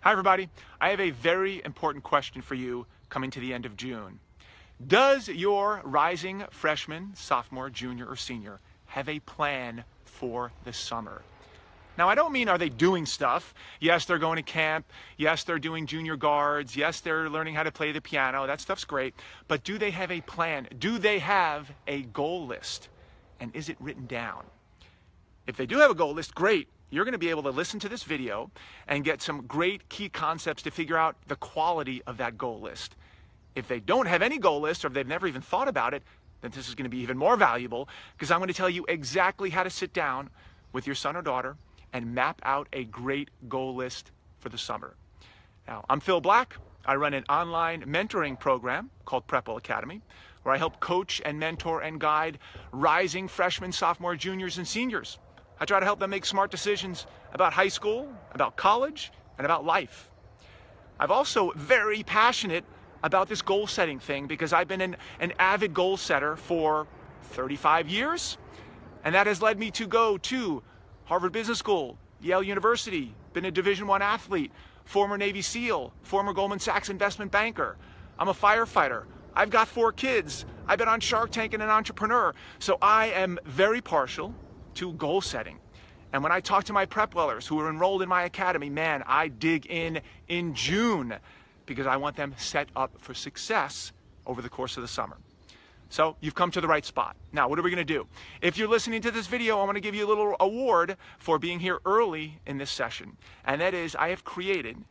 Hi everybody, I have a very important question for you coming to the end of June. Does your rising freshman, sophomore, junior, or senior have a plan for the summer? Now I don't mean are they doing stuff. Yes, they're going to camp. Yes, they're doing junior guards. Yes, they're learning how to play the piano. That stuff's great. But do they have a plan? Do they have a goal list? And is it written down? If they do have a goal list, great. You're going to be able to listen to this video and get some great key concepts to figure out the quality of that goal list. If they don't have any goal list or if they've never even thought about it, then this is going to be even more valuable because I'm going to tell you exactly how to sit down with your son or daughter and map out a great goal list for the summer. Now, I'm Phil Black. I run an online mentoring program called Prepwell Academy, where I help coach and mentor and guide rising freshmen, sophomore, juniors, and seniors. I try to help them make smart decisions about high school, about college, and about life. I'm also very passionate about this goal setting thing because I've been an avid goal setter for 35 years, and that has led me to go to Harvard Business School, Yale University, been a Division I athlete, former Navy SEAL, former Goldman Sachs investment banker. I'm a firefighter. I've got 4 kids. I've been on Shark Tank and an entrepreneur. So I am very partial to goal setting. And when I talk to my Prepwellers who are enrolled in my academy, man, I dig in June because I want them set up for success over the course of the summer. So you've come to the right spot. Now, what are we going to do? If you're listening to this video, I want to give you a little award for being here early in this session. And that is I created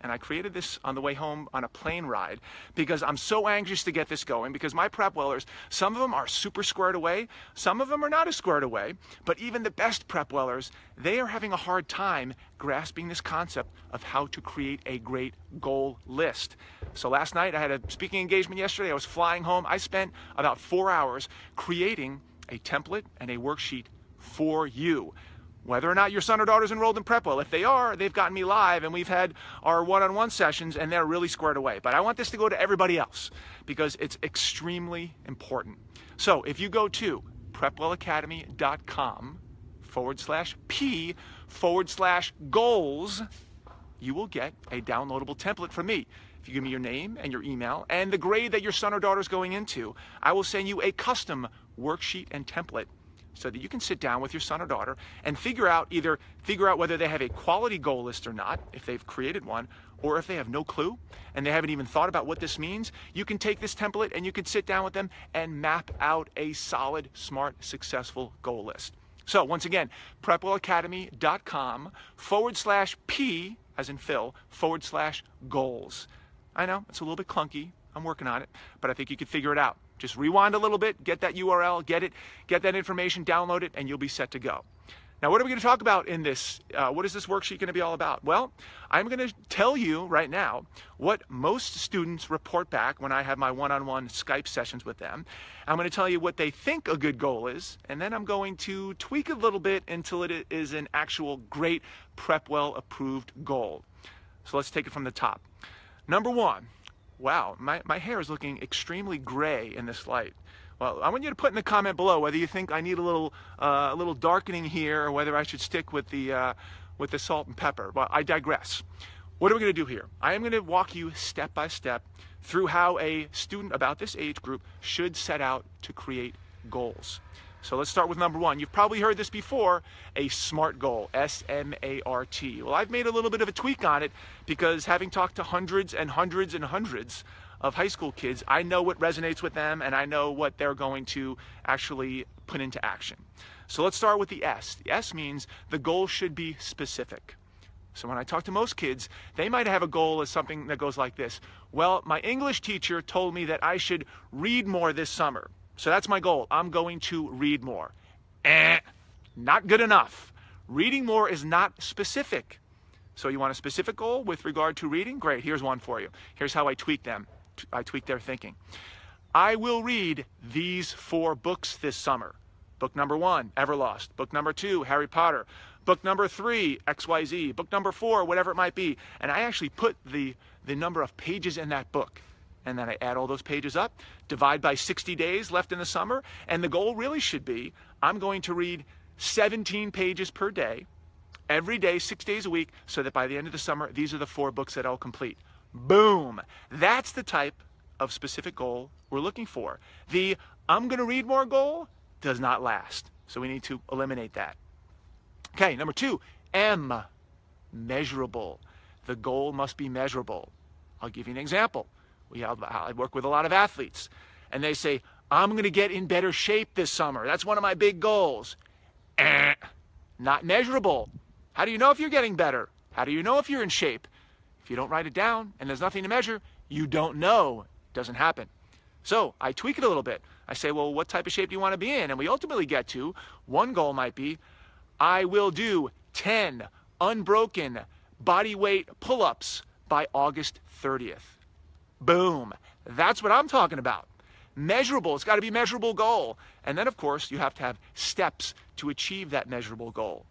this on the way home on a plane ride because I'm so anxious to get this going because my Prepwellers, some of them are super squared away, some of them are not as squared away, but even the best Prepwellers, they are having a hard time grasping this concept of how to create a great goal list. So last night I had a speaking engagement yesterday. I was flying home. I spent about 4 hours creating a template and a worksheet for you. Whether or not your son or daughter is enrolled in Prepwell, if they are, they've gotten me live and we've had our one-on-one sessions and they're really squared away. But I want this to go to everybody else because it's extremely important. So if you go to prepwellacademy.com/P/goals, you will get a downloadable template from me. If you give me your name and your email and the grade that your son or daughter is going into, I will send you a custom worksheet and template so that you can sit down with your son or daughter and figure out whether they have a quality goal list or not, if they've created one, or if they have no clue and they haven't even thought about what this means. You can take this template and you can sit down with them and map out a solid, smart, successful goal list. So once again, prepwellacademy.com/P as in Phil /goals. I know it's a little bit clunky. I'm working on it, but I think you could figure it out. Just rewind a little bit, get that URL, get that information, download it, and you'll be set to go. Now, what are we going to talk about in this? What is this worksheet going to be all about? Well, I'm going to tell you right now what most students report back when I have my one-on-one Skype sessions with them. I'm going to tell you what they think a good goal is, and then I'm going to tweak a little bit until it is an actual great Prepwell approved goal. So let's take it from the top. Number 1, wow, my hair is looking extremely gray in this light. Well, I want you to put in the comment below whether you think I need a little darkening here or whether I should stick with the salt and pepper. Well, I digress. What are we going to do here? I am going to walk you step by step through how a student about this age group should set out to create goals. So let's start with number 1. You've probably heard this before, a SMART goal, S-M-A-R-T. Well, I've made a little bit of a tweak on it because having talked to hundreds and hundreds and hundreds of high school kids, I know what resonates with them and I know what they're going to actually put into action. So let's start with the S. The S means the goal should be specific. So when I talk to most kids, they might have a goal as something that goes like this. Well, my English teacher told me that I should read more this summer. So that's my goal. I'm going to read more. Not good enough. Reading more is not specific. So you want a specific goal with regard to reading? Great, here's one for you. Here's how I tweak them. I tweak their thinking. I will read these 4 books this summer. Book number 1, Everlost. Book number 2, Harry Potter. Book number 3, XYZ. Book number 4, whatever it might be. And I actually put the number of pages in that book. And then I add all those pages up, divide by 60 days left in the summer, and the goal really should be I'm going to read 17 pages per day every day, 6 days a week, so that by the end of the summer, these are the 4 books that I'll complete. Boom. That's the type of specific goal we're looking for. The I'm going to read more goal does not last. So we need to eliminate that. Okay, number 2, M, measurable. The goal must be measurable. I'll give you an example. I work with a lot of athletes, and they say, I'm going to get in better shape this summer. That's one of my big goals. Not measurable. How do you know if you're getting better? How do you know if you're in shape? If you don't write it down and there's nothing to measure, you don't know. It doesn't happen. So I tweak it a little bit. I say, well, what type of shape do you want to be in? And we ultimately get to, one goal might be, I will do 10 unbroken body weight pull-ups by August 30th. Boom. That's what I'm talking about. Measurable. It's got to be a measurable goal. And then, of course, you have to have steps to achieve that measurable goal.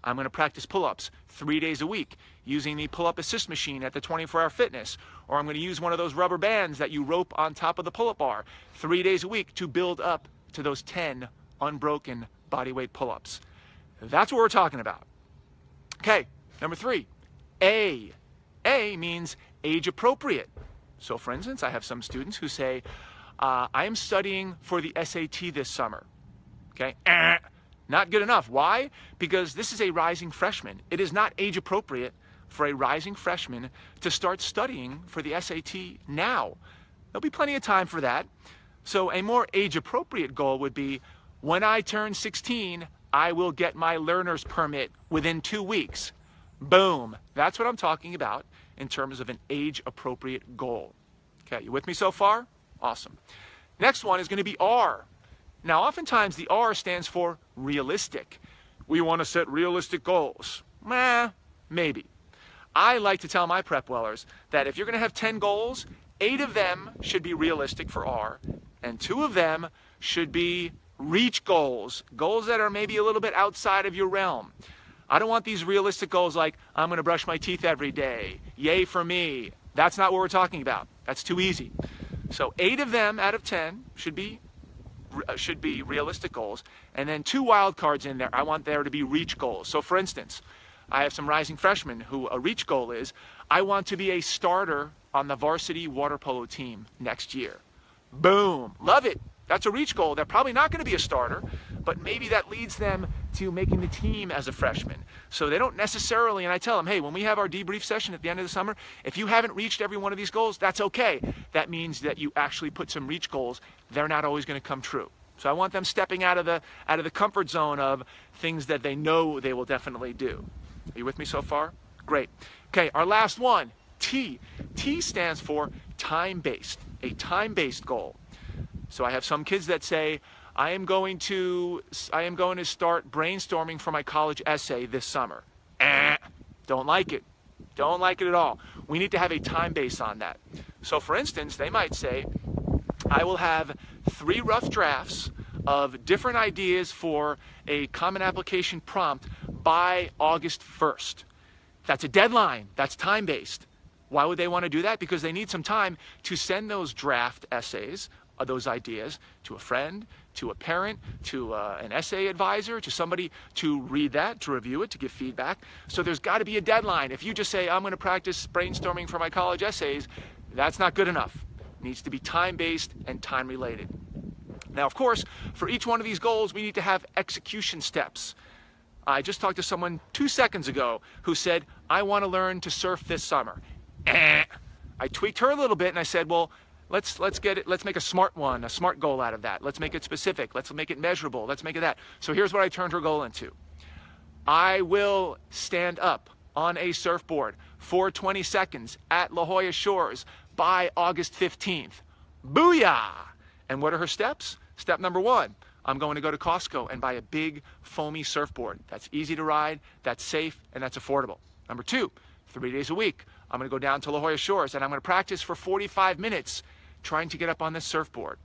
I'm going to practice pull-ups 3 days a week using the pull-up assist machine at the 24-Hour Fitness. Or I'm going to use one of those rubber bands that you rope on top of the pull-up bar 3 days a week to build up to those 10 unbroken bodyweight pull-ups. That's what we're talking about. Okay, number 3, A. A means age appropriate. So for instance, I have some students who say, I am studying for the SAT this summer. Okay, not good enough. Why? Because this is a rising freshman. It is not age appropriate for a rising freshman to start studying for the SAT now. There'll be plenty of time for that. So a more age appropriate goal would be, when I turn 16, I will get my learner's permit within 2 weeks. Boom. That's what I'm talking about in terms of an age appropriate goal. Okay, you with me so far? Awesome. Next one is going to be R. Now, oftentimes the R stands for realistic. We want to set realistic goals. Maybe. I like to tell my prep wellers that if you're going to have 10 goals, 8 of them should be realistic for R, and 2 of them should be reach goals, goals that are maybe a little bit outside of your realm. I don't want these realistic goals like, I'm going to brush my teeth every day, yay for me. That's not what we're talking about. That's too easy. So 8 of them out of 10 should be realistic goals, and then 2 wild cards in there. I want there to be reach goals. So for instance, I have some rising freshmen who a reach goal is, I want to be a starter on the varsity water polo team next year. Boom. Love it. That's a reach goal. They're probably not going to be a starter, but maybe that leads them to making the team as a freshman. So they don't necessarily, and I tell them, hey, when we have our debrief session at the end of the summer, if you haven't reached every one of these goals, that's okay. That means that you actually put some reach goals. They're not always going to come true. So I want them stepping out of the comfort zone of things that they know they will definitely do. Are you with me so far? Great. Okay, our last one, T. T stands for time-based, a time-based goal. So I have some kids that say, I am going to start brainstorming for my college essay this summer. Don't like it. Don't like it at all. We need to have a time base on that. So for instance, they might say, I will have 3 rough drafts of different ideas for a common application prompt by August 1st. That's a deadline. That's time-based. Why would they want to do that? Because they need some time to send those draft essays, those ideas, to a friend, to a parent, to an essay advisor, to somebody to read that, to review it, to give feedback. So there's got to be a deadline. If you just say, I'm going to practice brainstorming for my college essays, that's not good enough. It needs to be time-based and time-related. Now, of course, for each one of these goals, we need to have execution steps. I just talked to someone 2 seconds ago who said, I want to learn to surf this summer. I tweaked her a little bit and I said, well, let's make a smart one, a smart goal out of that. Let's make it specific. Let's make it measurable. Let's make it that. So here's what I turned her goal into. I will stand up on a surfboard for 20 seconds at La Jolla Shores by August 15th. Booyah! And what are her steps? Step number 1, I'm going to go to Costco and buy a big foamy surfboard. That's easy to ride, that's safe, and that's affordable. Number 2, 3 days a week, I'm going to go down to La Jolla Shores and I'm going to practice for 45 minutes trying to get up on this surfboard.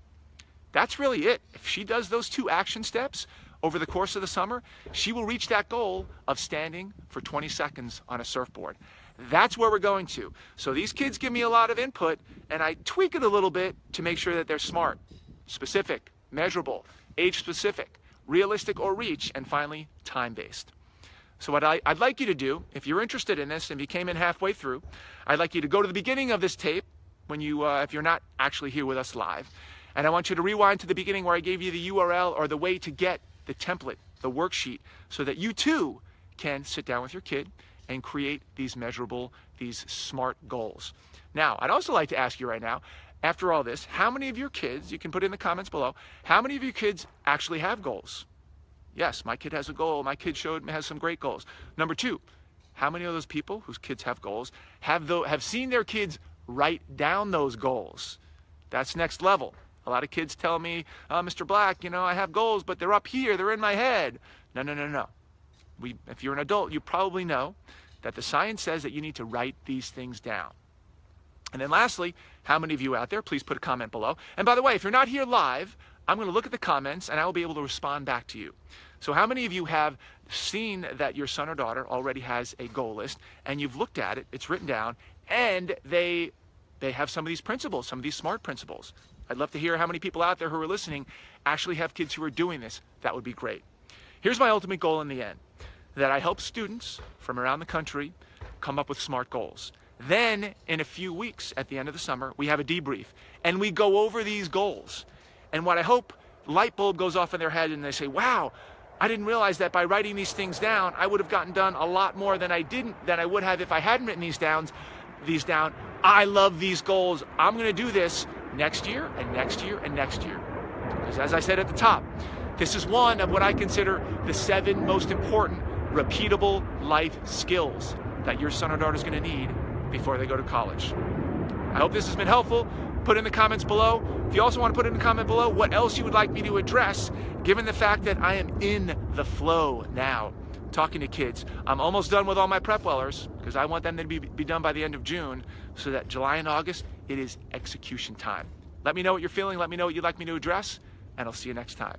That's really it. If she does those 2 action steps over the course of the summer, she will reach that goal of standing for 20 seconds on a surfboard. That's where we're going to. So these kids give me a lot of input and I tweak it a little bit to make sure that they're smart, specific, measurable, age specific, realistic or reach, and finally time-based. So what I'd like you to do, if you're interested in this and you came in halfway through, I'd like you to go to the beginning of this tape when you, if you're not actually here with us live. And I want you to rewind to the beginning where I gave you the URL or the way to get the template, the worksheet, so that you too can sit down with your kid and create these measurable, these SMART goals. Now, I'd also like to ask you right now, after all this, how many of your kids, you can put in the comments below, how many of your kids actually have goals? Yes, my kid has a goal. My kid has some great goals. Number two, how many of those people whose kids have goals have seen their kids write down those goals? That's next level. A lot of kids tell me, Mr. Black, I have goals, but they're up here, they're in my head. No. If you're an adult, you probably know that the science says that you need to write these things down. And then lastly, how many of you out there, please put a comment below. And by the way, if you're not here live, I'm going to look at the comments and I will be able to respond back to you. So how many of you have seen that your son or daughter already has a goal list and you've looked at it, it's written down, and they have some of these principles, some of these SMART principles? I'd love to hear how many people out there who are listening actually have kids who are doing this. That would be great. Here's my ultimate goal in the end, that I help students from around the country come up with SMART goals. Then in a few weeks at the end of the summer, we have a debrief and we go over these goals. And what I hope, light bulb goes off in their head and they say, wow, I didn't realize that by writing these things down, I would have gotten done a lot more than I would have if I hadn't written these down. I love these goals. I'm going to do this next year and next year and next year. Because as I said at the top, this is one of what I consider the 7 most important repeatable life skills that your son or daughter is going to need before they go to college. I hope this has been helpful. Put in the comments below. If you also want to put in the comment below what else you would like me to address, given the fact that I am in the flow now, talking to kids. I'm almost done with all my prep wellers because I want them to be done by the end of June, so that July and August, it is execution time. Let me know what you're feeling. Let me know what you'd like me to address, and I'll see you next time.